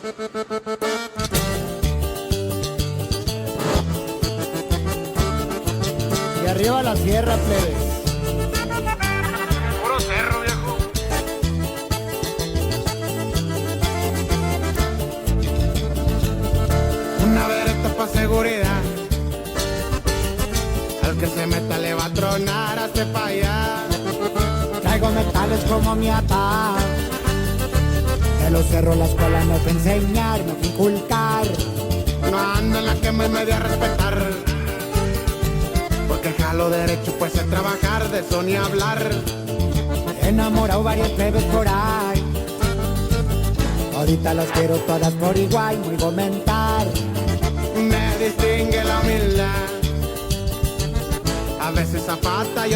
Y arriba la sierra, plebe. Puro cerro, viejo. Una vereta pa' seguridad. Al que se meta le va a tronar hasta pa' allá. Traigo metales como mi ata. De los cerros la escuela me fue a enseñar, me fue a inculcar. No ando en la que me dio a respetar. Porque jalo derecho pues sé trabajar, de eso ni hablar. He enamorado varias plebes por ahí. Ahorita las quiero todas por igual, muy comentar. Me distingue la humildad. A veces zapata y